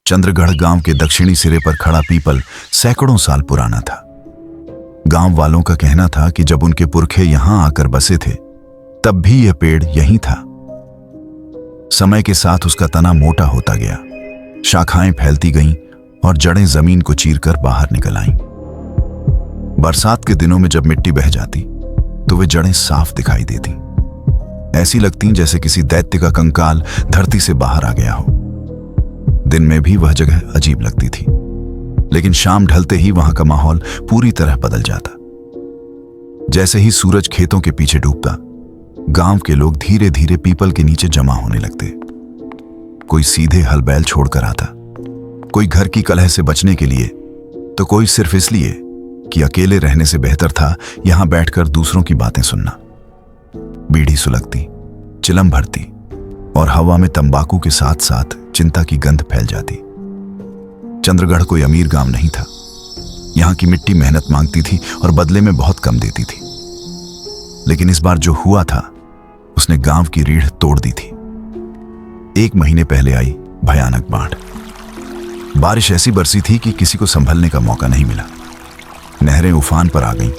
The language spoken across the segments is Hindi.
चंद्रगढ़ गांव के दक्षिणी सिरे पर खड़ा पीपल सैकड़ों साल पुराना था। गांव वालों का कहना था कि जब उनके पुरखे यहां आकर बसे थे तब भी यह पेड़ यहीं था। समय के साथ उसका तना मोटा होता गया, शाखाएं फैलती गईं और जड़ें जमीन को चीरकर बाहर निकल आईं। बरसात के दिनों में जब मिट्टी बह जाती तो वे जड़ें साफ दिखाई देती, ऐसी लगती जैसे किसी दैत्य का कंकाल धरती से बाहर आ गया हो। दिन में भी वह जगह अजीब लगती थी, लेकिन शाम ढलते ही वहां का माहौल पूरी तरह बदल जाता। जैसे ही सूरज खेतों के पीछे डूबता, गांव के लोग धीरे धीरे पीपल के नीचे जमा होने लगते। कोई सीधे हल बैल छोड़कर आता, कोई घर की कलह से बचने के लिए, तो कोई सिर्फ इसलिए कि अकेले रहने से बेहतर था यहां बैठकर दूसरों की बातें सुनना। बीड़ी सुलगती, चिलम भरती और हवा में तंबाकू के साथ साथ चिंता की गंध फैल जाती। चंद्रगढ़ कोई अमीर गांव नहीं था। यहां की मिट्टी मेहनत मांगती थी और बदले में बहुत कम देती थी। लेकिन इस बार जो हुआ था उसने गांव की रीढ़ तोड़ दी थी। 1 महीने पहले आई भयानक बाढ़। बारिश ऐसी बरसी थी कि किसी को संभलने का मौका नहीं मिला। नहरें उफान पर आ गईं,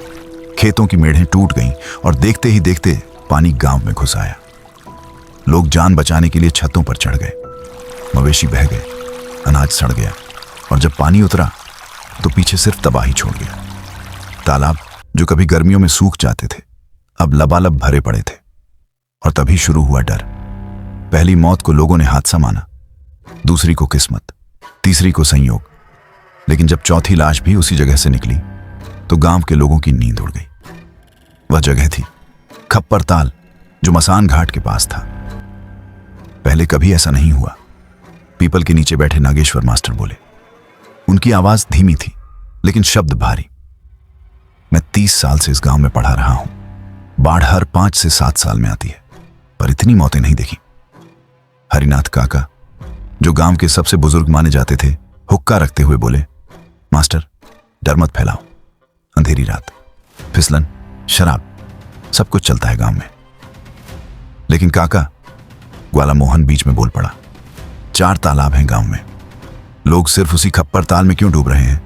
खेतों की मेढ़ें टूट गईं और देखते ही देखते पानी गांव में घुस आया। लोग जान बचाने के लिए छतों पर चढ़ गए। मवेशी बह गए, अनाज सड़ गया और जब पानी उतरा तो पीछे सिर्फ तबाही छोड़ गया। तालाब जो कभी गर्मियों में सूख जाते थे अब लबालब भरे पड़े थे। और तभी शुरू हुआ डर। पहली मौत को लोगों ने हादसा माना, दूसरी को किस्मत, तीसरी को संयोग। लेकिन जब चौथी लाश भी उसी जगह से निकली तो गांव के लोगों की नींद उड़ गई। वह जगह थी खप्पर ताल, जो मसान घाट के पास था। पहले कभी ऐसा नहीं हुआ। पीपल के नीचे बैठे नागेश्वर मास्टर बोले। उनकी आवाज धीमी थी लेकिन शब्द भारी। मैं 30 साल से इस गांव में पढ़ा रहा हूं। बाढ़ हर 5 से 7 साल में आती है, पर इतनी मौतें नहीं देखी। हरिनाथ काका, जो गांव के सबसे बुजुर्ग माने जाते थे, हुक्का रखते हुए बोले, मास्टर डर मत फैलाओ। अंधेरी रात, फिसलन, शराब, सब कुछ चलता है गांव में। लेकिन काका, ग्वाला मोहन बीच में बोल पड़ा, 4 तालाब हैं गांव में। लोग सिर्फ उसी खप्पर ताल में क्यों डूब रहे हैं?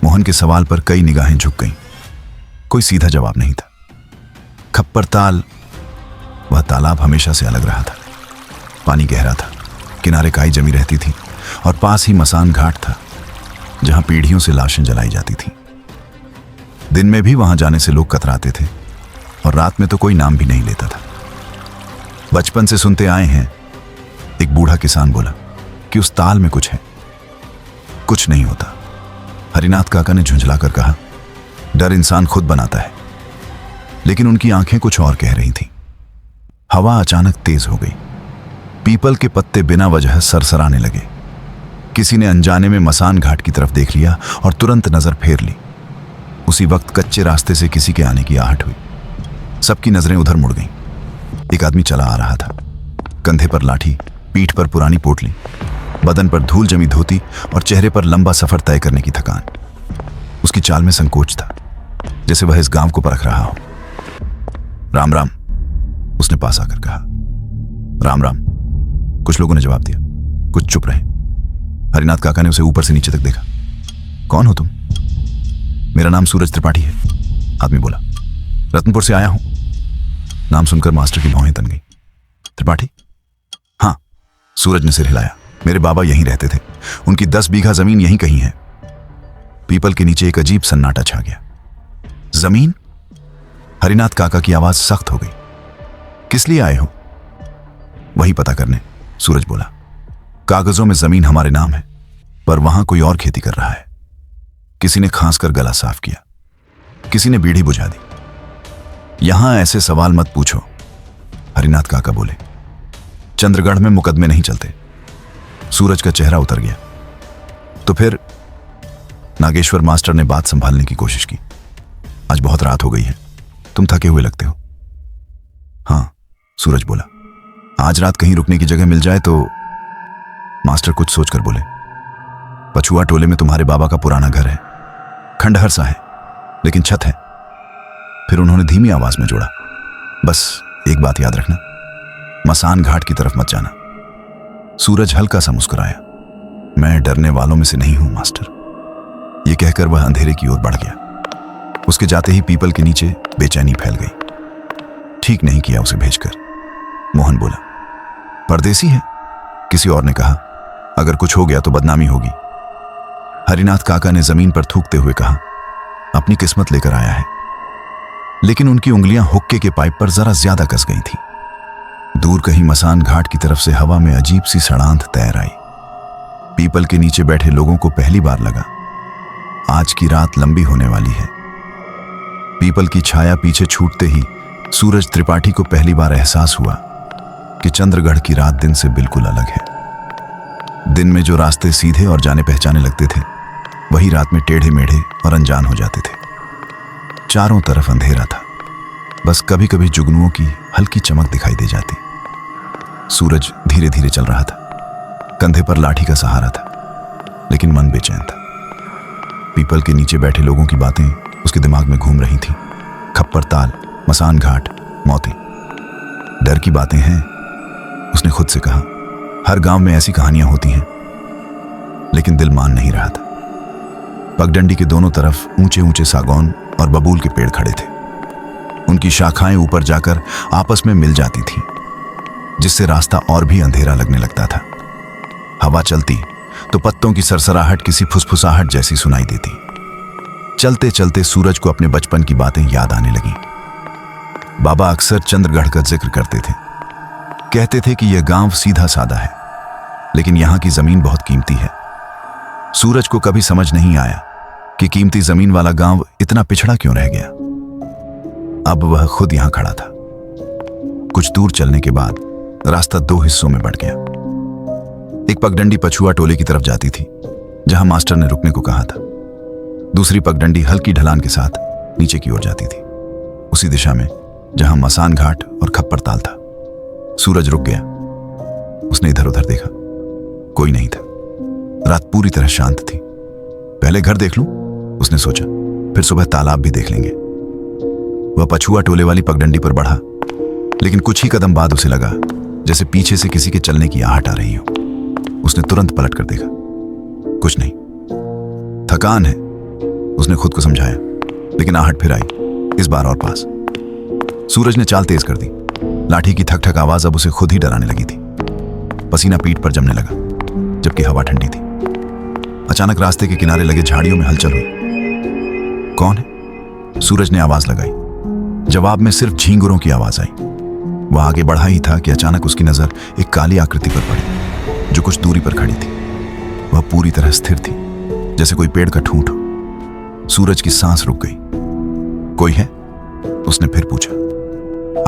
मोहन के सवाल पर कई निगाहें झुक गईं। कोई सीधा जवाब नहीं था। खप्पर ताल, वह तालाब हमेशा से अलग रहा था। पानी गहरा था, किनारे काई जमी रहती थी और पास ही मसान घाट था जहां पीढ़ियों से लाशें जलाई जाती थीं। दिन में भी वहां जाने से लोग कतराते थे और रात में तो कोई नाम भी नहीं लेता था। बचपन से सुनते आए हैं, एक बूढ़ा किसान बोला, कि उस ताल में कुछ है। कुछ नहीं होता। हरिनाथ काका ने झुंझलाकर कहा, डर इंसान खुद बनाता है। लेकिन उनकी आंखें कुछ और कह रही थीं। हवा अचानक तेज हो गई। पीपल के पत्ते बिना वजह सरसराने लगे। किसी ने अनजाने में मसान घाट की तरफ देख लिया और तुरंत नजर फेर ली। उसी वक्त कच्चे रास्ते से किसी के आने की आहट हुई। सबकी नजरें उधर मुड़ गईं। एक आदमी चला आ रहा था, कंधे पर लाठी, पीठ पर पुरानी पोटली, बदन पर धूल जमी धोती और चेहरे पर लंबा सफर तय करने की थकान। उसकी चाल में संकोच था, जैसे वह इस गांव को परख रहा हो। राम राम, उसने पास आकर कहा। राम राम, कुछ लोगों ने जवाब दिया, कुछ चुप रहे। हरिनाथ काका ने उसे ऊपर से नीचे तक देखा। कौन हो तुम? मेरा नाम सूरज त्रिपाठी है, आदमी बोला। रत्नपुर से आया हूं। नाम सुनकर मास्टर की भौहें तन गई। त्रिपाठी? हाँ, सूरज ने सिर हिलाया। मेरे बाबा यहीं रहते थे। उनकी 10 बीघा जमीन यहीं कहीं है। पीपल के नीचे एक अजीब सन्नाटा छा गया। जमीन? हरिनाथ काका की आवाज सख्त हो गई। किस लिए आए हो? वही पता करने, सूरज बोला। कागजों में जमीन हमारे नाम है, पर वहां कोई और खेती कर रहा है। किसी ने खांस कर गला साफ किया, किसी ने बीड़ी बुझा दी। यहां ऐसे सवाल मत पूछो, हरिनाथ काका बोले। चंद्रगढ़ में मुकदमे नहीं चलते। सूरज का चेहरा उतर गया। तो फिर? नागेश्वर मास्टर ने बात संभालने की कोशिश की। आज बहुत रात हो गई है, तुम थके हुए लगते हो। हाँ, सूरज बोला। आज रात कहीं रुकने की जगह मिल जाए तो। मास्टर कुछ सोचकर बोले, पछुआ टोले में तुम्हारे बाबा का पुराना घर है, खंडहर सा है, लेकिन छत है। फिर उन्होंने धीमी आवाज में जोड़ा, बस एक बात याद रखना, मसान घाट की तरफ मत जाना। सूरज हल्का सा मुस्कुराया। मैं डरने वालों में से नहीं हूं मास्टर। ये कहकर वह अंधेरे की ओर बढ़ गया। उसके जाते ही पीपल के नीचे बेचैनी फैल गई। ठीक नहीं किया उसे भेजकर, मोहन बोला। परदेसी है, किसी और ने कहा। अगर कुछ हो गया तो बदनामी होगी। हरिनाथ काका ने जमीन पर थूकते हुए कहा, अपनी किस्मत लेकर आया है। लेकिन उनकी उंगलियां हुक्के के पाइप पर जरा ज्यादा कस गई थी। दूर कहीं मसान घाट की तरफ से हवा में अजीब सी सड़ांध तैर आई। पीपल के नीचे बैठे लोगों को पहली बार लगा आज की रात लंबी होने वाली है। पीपल की छाया पीछे छूटते ही सूरज त्रिपाठी को पहली बार एहसास हुआ कि चंद्रगढ़ की रात दिन से बिल्कुल अलग है। दिन में जो रास्ते सीधे और जाने पहचाने लगते थे, वही रात में टेढ़े मेढ़े और अनजान हो जाते थे। चारों तरफ अंधेरा था, बस कभी कभी जुगनुओं की हल्की चमक दिखाई दे जाती। सूरज धीरे धीरे चल रहा था, कंधे पर लाठी का सहारा था, लेकिन मन बेचैन था। पीपल के नीचे बैठे लोगों की बातें उसके दिमाग में घूम रही थीं। खप्पर ताल, मसान घाट, मौतें, डर की बातें हैं, उसने खुद से कहा। हर गांव में ऐसी कहानियां होती हैं, लेकिन दिल मान नहीं रहा था। पगडंडी के दोनों तरफ ऊंचे ऊंचे सागौन और बबूल के पेड़ खड़े थे। उनकी शाखाएं ऊपर जाकर आपस में मिल जाती थीं, जिससे रास्ता और भी अंधेरा लगने लगता था। हवा चलती तो पत्तों की सरसराहट किसी फुसफुसाहट जैसी सुनाई देती। चलते चलते सूरज को अपने बचपन की बातें याद आने लगीं। बाबा अक्सर चंद्रगढ़ का जिक्र करते थे। कहते थे कि यह गांव सीधा साधा है, लेकिन यहां की जमीन बहुत कीमती है। सूरज को कभी समझ नहीं आया कि कीमती जमीन वाला गांव इतना पिछड़ा क्यों रह गया। अब वह खुद यहां खड़ा था। कुछ दूर चलने के बाद रास्ता दो हिस्सों में बढ़ गया। एक पगडंडी पछुआ टोले की तरफ जाती थी, जहां मास्टर ने रुकने को कहा था। दूसरी पगडंडी हल्की ढलान के साथ नीचे की ओर जाती थी, उसी दिशा में जहां मसान घाट और खप्पर ताल था। सूरज रुक गया। उसने इधर उधर देखा, कोई नहीं था। रात पूरी तरह शांत थी। पहले घर देख लूं, उसने सोचा, फिर सुबह तालाब भी देख लेंगे। वह पछुआ टोले वाली पगडंडी पर बढ़ा, लेकिन कुछ ही कदम बाद उसे लगा जैसे पीछे से किसी के चलने की आहट आ रही हो। उसने तुरंत पलट कर देखा, कुछ नहीं। थकान है, उसने खुद को समझाया, लेकिन आहट फिर आई, इस बार और पास। सूरज ने चाल तेज कर दी। लाठी की ठक ठक आवाज अब उसे खुद ही डराने लगी थी। पसीना पीठ पर जमने लगा, जबकि हवा ठंडी थी। अचानक रास्ते के किनारे लगे झाड़ियों में हलचल हुई। कौन है? सूरज ने आवाज लगाई। जवाब में सिर्फ झींगुरों की आवाज आई। वह आगे बढ़ा ही था कि अचानक उसकी नजर एक काली आकृति पर पड़ी, जो कुछ दूरी पर खड़ी थी। वह पूरी तरह स्थिर थी, जैसे कोई पेड़ का ठूंठ हो। सूरज की सांस रुक गई। कोई है? उसने फिर पूछा।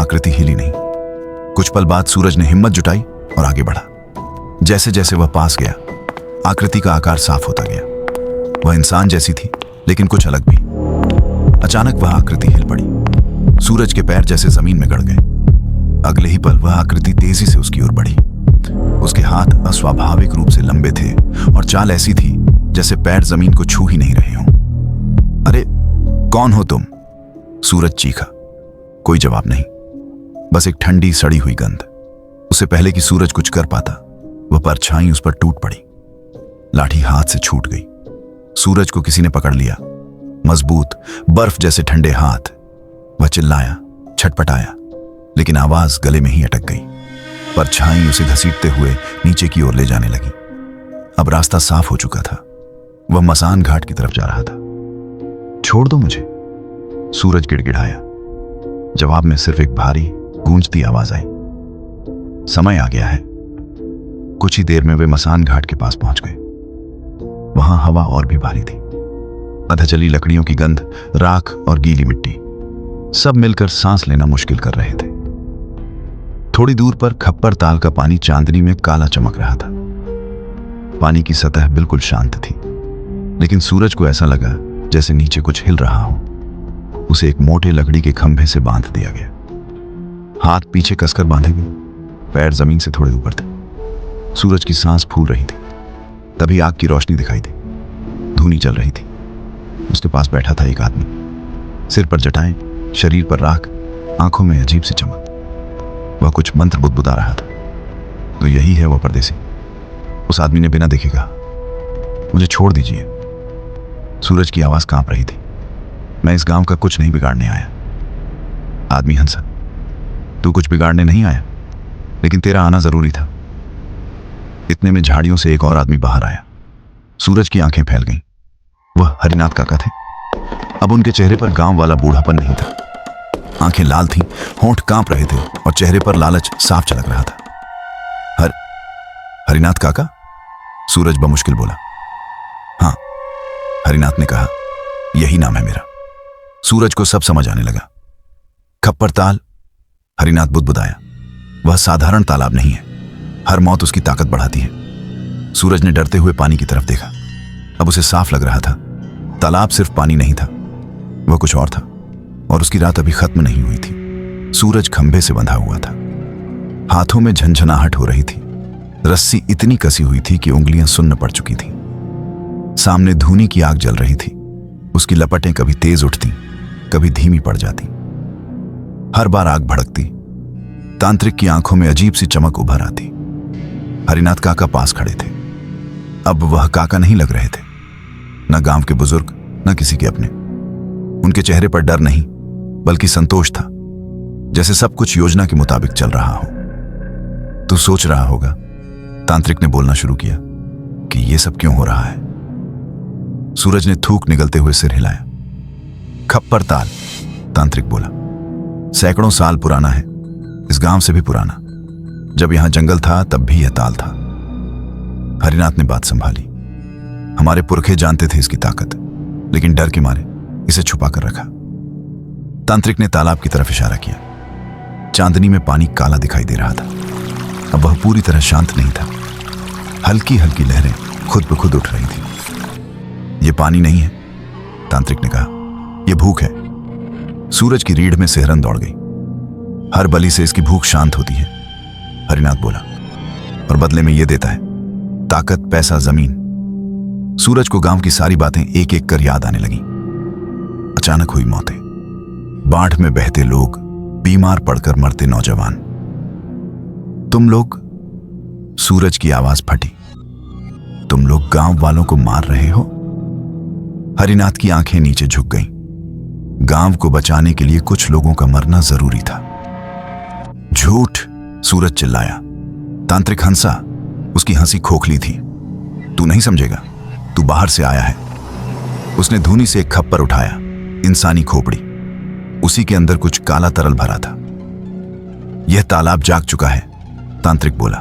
आकृति हिली नहीं। कुछ पल बाद सूरज ने हिम्मत जुटाई और आगे बढ़ा। जैसे जैसे वह पास गया, आकृति का आकार साफ होता गया। वह इंसान जैसी थी, लेकिन कुछ अलग भी। अचानक वह आकृति हिल पड़ी। सूरज के पैर जैसे जमीन में गड़ गए। अगले ही पल वह आकृति तेजी से उसकी ओर बढ़ी। उसके हाथ अस्वाभाविक रूप से लंबे थे और चाल ऐसी थी जैसे पैर जमीन को छू ही नहीं रहे हों। अरे, कौन हो तुम? सूरज चीखा। कोई जवाब नहीं, बस एक ठंडी सड़ी हुई गंध। उससे पहले कि सूरज कुछ कर पाता, वह परछाई उस पर टूट पड़ी। लाठी हाथ से छूट गई। सूरज को किसी ने पकड़ लिया। मजबूत, बर्फ जैसे ठंडे हाथ। वह चिल्लाया, छटपटाया, लेकिन आवाज गले में ही अटक गई। परछाई उसे घसीटते हुए नीचे की ओर ले जाने लगी। अब रास्ता साफ हो चुका था। वह मसान घाट की तरफ जा रहा था। छोड़ दो मुझे, सूरज गिड़गिड़ाया। जवाब में सिर्फ एक भारी गूंजती आवाज आई। समय आ गया है। कुछ ही देर में वे मसान घाट के पास पहुंच गए। वहां हवा और भी भारी थी। अधजली लकड़ियों की गंध, राख और गीली मिट्टी, सब मिलकर सांस लेना मुश्किल कर रहे थे। थोड़ी दूर पर खप्पर ताल का पानी चांदनी में काला चमक रहा था। पानी की सतह बिल्कुल शांत थी, लेकिन सूरज को ऐसा लगा जैसे नीचे कुछ हिल रहा हो। उसे एक मोटे लकड़ी के खंभे से बांध दिया गया। हाथ पीछे कसकर बांधे गए, पैर जमीन से थोड़े ऊपर थे। सूरज की सांस फूल रही थी। तभी आग की रोशनी दिखाई दी। धूनी चल रही थी। उसके पास बैठा था एक आदमी। सिर पर जटाएं, शरीर पर राख, आंखों में अजीब सी चमक। वह कुछ मंत्र बुदबुदा रहा था। तो यही है वह परदेसी, उस आदमी ने बिना देखे कहा। मुझे छोड़ दीजिए। सूरज की आवाज कांप रही थी। मैं इस गांव का कुछ नहीं बिगाड़ने आया। आदमी हंसा। तू कुछ बिगाड़ने नहीं आया, लेकिन तेरा आना जरूरी था। इतने में झाड़ियों से एक और आदमी बाहर आया। सूरज की आंखें फैल गईं। वह हरिनाथ काका थे। अब उनके चेहरे पर गांव वाला बूढ़ापन नहीं था। आंखें लाल थीं, होंठ कांप रहे थे और चेहरे पर लालच साफ झलक रहा था। हरिनाथ काका? सूरज बमुश्किल बोला। हाँ, हरिनाथ ने कहा, यही नाम है मेरा। सूरज को सब समझ आने लगा। खप्पर ताल? हरिनाथ बुदबुदाया। वह साधारण तालाब नहीं है। हर मौत उसकी ताकत बढ़ाती है। सूरज ने डरते हुए पानी की तरफ देखा। अब उसे साफ लग रहा था, तालाब सिर्फ पानी नहीं था, वह कुछ और था, और उसकी रात अभी खत्म नहीं हुई थी। सूरज खंभे से बंधा हुआ था। हाथों में झंझनाहट हो रही थी। रस्सी इतनी कसी हुई थी कि उंगलियां सुन्न पड़ चुकी थीं। सामने धूनी की आग जल रही थी। उसकी लपटें कभी तेज उठती, कभी धीमी पड़ जाती। हर बार आग भड़कती, तांत्रिक की आंखों में अजीब सी चमक उभर आती। हरिनाथ काका पास खड़े थे। अब वह काका नहीं लग रहे थे, न गांव के बुजुर्ग, न किसी के अपने। उनके चेहरे पर डर नहीं, बल्कि संतोष था, जैसे सब कुछ योजना के मुताबिक चल रहा हो। तू सोच रहा होगा, तांत्रिक ने बोलना शुरू किया, कि यह सब क्यों हो रहा है। सूरज ने थूक निगलते हुए सिर हिलाया। खप्पर ताल, तांत्रिक बोला। सैकड़ों साल पुराना है, इस गांव से भी पुराना। जब यहां जंगल था तब भी यह ताल था। हरिनाथ ने बात संभाली। हमारे पुरखे जानते थे इसकी ताकत, लेकिन डर के मारे इसे छुपा कर रखा। तांत्रिक ने तालाब की तरफ इशारा किया। चांदनी में पानी काला दिखाई दे रहा था। अब वह पूरी तरह शांत नहीं था। हल्की हल्की लहरें खुद ब खुद उठ रही थी। यह पानी नहीं है, तांत्रिक ने कहा, यह भूख है। सूरज की रीढ़ में सिहरन दौड़ गई। हर बलि से इसकी भूख शांत होती है, हरिनाथ बोला, और बदले में यह देता है ताकत, पैसा, जमीन। सूरज को गांव की सारी बातें एक एक कर याद आने लगी। अचानक हुई मौतें, बाढ़ में बहते लोग, बीमार पड़कर मरते नौजवान। तुम लोग, सूरज की आवाज फटी, तुम लोग गांव वालों को मार रहे हो? हरिनाथ की आंखें नीचे झुक गईं। गांव को बचाने के लिए कुछ लोगों का मरना जरूरी था। झूठ, सूरज चिल्लाया। तांत्रिक हंसा, उसकी हंसी खोखली थी। तू नहीं समझेगा, तू बाहर से आया है। उसने धूनी से एक खप्पर उठाया, इंसानी खोपड़ी। उसी के अंदर कुछ काला तरल भरा था। यह तालाब जाग चुका है, तांत्रिक बोला,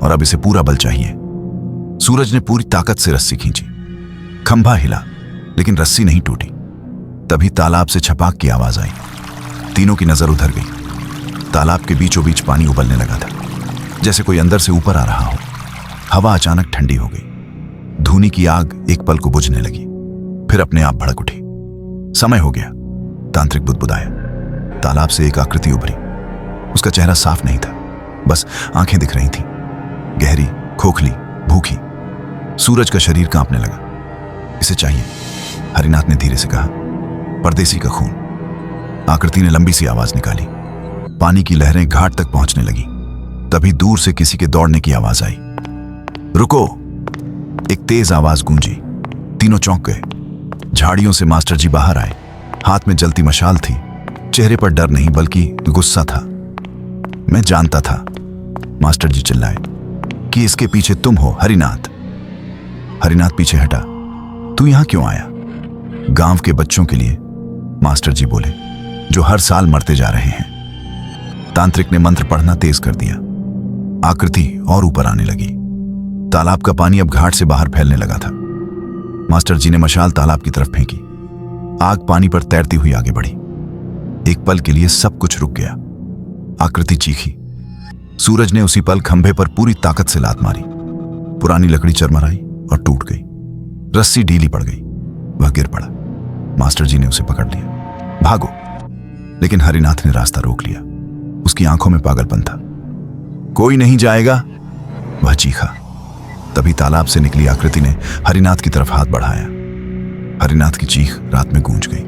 और अब इसे पूरा बल चाहिए। सूरज ने पूरी ताकत से रस्सी खींची। खंभा हिला, लेकिन रस्सी नहीं टूटी। तभी तालाब से छपाक की आवाज आई। तीनों की नजर उधर गई। तालाब के बीचों बीच पानी उबलने लगा था, जैसे कोई अंदर से ऊपर आ रहा हो। हवा अचानक ठंडी हो गई। धूनी की आग एक पल को बुझने लगी, फिर अपने आप भड़क उठी। समय हो गया, तांत्रिक बुदबुदाया। तालाब से एक आकृति उभरी। उसका चेहरा साफ नहीं था, बस आंखें दिख रही थीं, गहरी, खोखली, भूखी। सूरज का शरीर कांपने लगा। इसे चाहिए, हरिनाथ ने धीरे से कहा। परदेसी का खून। आकृति ने लंबी सी आवाज निकाली। पानी की लहरें घाट तक पहुंचने लगी। तभी दूर से किसी के दौड़ने की आवाज आई। रुको! एक तेज आवाज गूंजी। तीनों चौंक गए। झाड़ियों से मास्टर जी बाहर आए। हाथ में जलती मशाल थी। चेहरे पर डर नहीं, बल्कि गुस्सा था। मैं जानता था, मास्टर जी चिल्लाए, कि इसके पीछे तुम हो, हरिनाथ। हरिनाथ पीछे हटा। तू यहां क्यों आया? गांव के बच्चों के लिए, मास्टर जी बोले, जो हर साल मरते जा रहे हैं। तांत्रिक ने मंत्र पढ़ना तेज कर दिया। आकृति और ऊपर आने लगी। तालाब का पानी अब घाट से बाहर फैलने लगा था। मास्टर जी ने मशाल तालाब की तरफ फेंकी। आग पानी पर तैरती हुई आगे बढ़ी। एक पल के लिए सब कुछ रुक गया। आकृति चीखी। सूरज ने उसी पल खंभे पर पूरी ताकत से लात मारी। पुरानी लकड़ी चरमराई और टूट गई। रस्सी ढीली पड़ गई। वह गिर पड़ा। मास्टर जी ने उसे पकड़ लिया। भागो! लेकिन हरिनाथ ने रास्ता रोक लिया। उसकी आंखों में पागलपन था। कोई नहीं जाएगा, वह चीखा। तभी तालाब से निकली आकृति ने हरिनाथ की तरफ हाथ बढ़ाया। हरिनाथ की चीख रात में गूंज गई।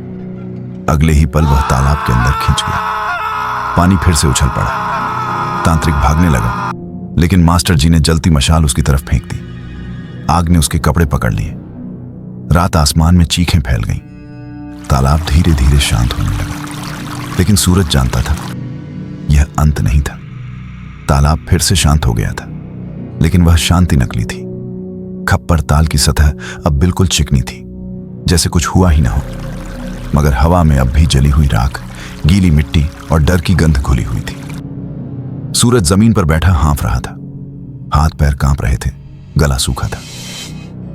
अगले ही पल वह तालाब के अंदर खींच गया। पानी फिर से उछल पड़ा। तांत्रिक भागने लगा, लेकिन मास्टर जी ने जलती मशाल उसकी तरफ फेंक दी। आग ने उसके कपड़े पकड़ लिए। रात आसमान में चीखें फैल गईं। तालाब धीरे धीरे शांत होने लगा, लेकिन सूरज जानता था यह अंत नहीं था। तालाब फिर से शांत हो गया था, लेकिन वह शांति नकली थी। खप्पर ताल की सतह अब बिल्कुल चिकनी थी, जैसे कुछ हुआ ही ना हो, मगर हवा में अब भी जली हुई राख, गीली मिट्टी और डर की गंध घुली हुई थी। सूरज जमीन पर बैठा हाँफ रहा था। हाथ पैर कांप रहे थे, गला सूखा था।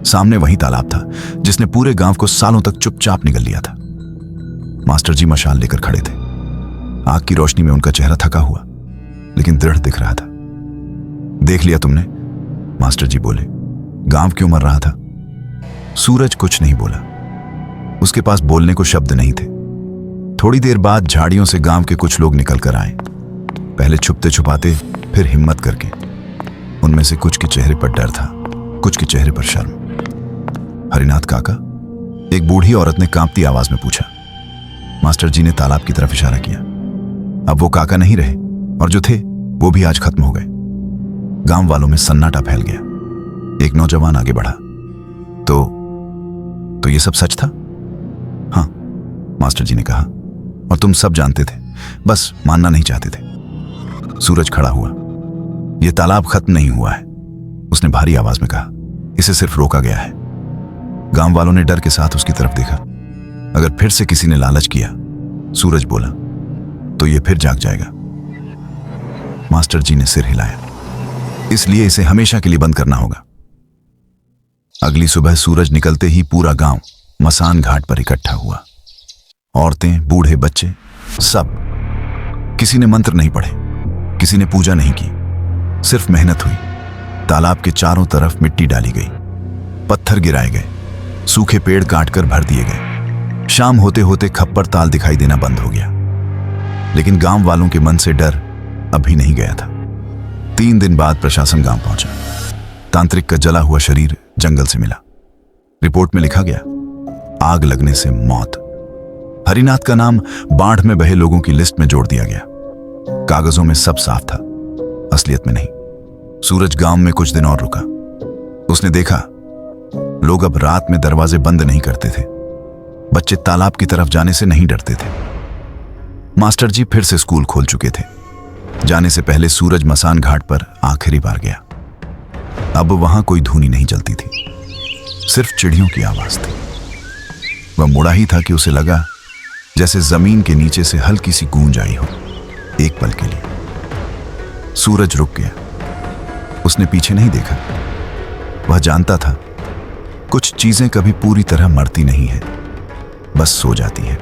सामने वही तालाब था जिसने पूरे गांव को सालों तक चुपचाप निगल लिया था। मास्टर जी मशाल लेकर खड़े थे। आग की रोशनी में उनका चेहरा थका हुआ, लेकिन दृढ़ दिख रहा था। देख लिया तुमने? मास्टर जी बोले। गांव क्यों मर रहा था? सूरज कुछ नहीं बोला। उसके पास बोलने को शब्द नहीं थे। थोड़ी देर बाद झाड़ियों से गांव के कुछ लोग निकल कर आए, पहले छुपते छुपाते, फिर हिम्मत करके। उनमें से कुछ के चेहरे पर डर था, कुछ के चेहरे पर शर्म। हरिनाथ काका? एक बूढ़ी औरत ने कांपती आवाज में पूछा। मास्टर जी ने तालाब की तरफ इशारा किया। अब वो काका नहीं रहे, और जो थे वो भी आज खत्म हो गए। गांव वालों में सन्नाटा फैल गया। एक नौजवान आगे बढ़ा। तो ये सब सच था? हाँ, मास्टर जी ने कहा, और तुम सब जानते थे, बस मानना नहीं चाहते थे। सूरज खड़ा हुआ। यह तालाब खत्म नहीं हुआ है, उसने भारी आवाज में कहा। इसे सिर्फ रोका गया है। गांव वालों ने डर के साथ उसकी तरफ देखा। अगर फिर से किसी ने लालच किया, सूरज बोला, तो यह फिर जाग जाएगा। मास्टर जी ने सिर हिलाया। इसलिए इसे हमेशा के लिए बंद करना होगा। अगली सुबह सूरज निकलते ही पूरा गांव मसान घाट पर इकट्ठा हुआ। औरतें, बूढ़े, बच्चे, सब। किसी ने मंत्र नहीं पढ़े, किसी ने पूजा नहीं की, सिर्फ मेहनत हुई। तालाब के चारों तरफ मिट्टी डाली गई, पत्थर गिराए गए, सूखे पेड़ काटकर भर दिए गए। शाम होते होते खप्पर ताल दिखाई देना बंद हो गया, लेकिन गांव वालों के मन से डर अभी नहीं गया था। 3 दिन बाद प्रशासन गांव पहुंचा। तांत्रिक का जला हुआ शरीर जंगल से मिला। रिपोर्ट में लिखा गया, आग लगने से मौत। हरिनाथ का नाम बाढ़ में बहे लोगों की लिस्ट में जोड़ दिया गया। कागजों में सब साफ था, असलियत में नहीं। सूरज गांव में कुछ दिन और रुका। उसने देखा, लोग अब रात में दरवाजे बंद नहीं करते थे। बच्चे तालाब की तरफ जाने से नहीं डरते थे। मास्टर जी फिर से स्कूल खोल चुके थे। जाने से पहले सूरज मसान घाट पर आखिरी बार गया। अब वहां कोई धूनी नहीं जलती थी, सिर्फ चिड़ियों की आवाज थी। वह मुड़ा ही था कि उसे लगा जैसे जमीन के नीचे से हल्की सी गूंज आई हो, एक पल के लिए। सूरज रुक गया। उसने पीछे नहीं देखा। वह जानता था, कुछ चीजें कभी पूरी तरह मरती नहीं है, बस सो जाती है।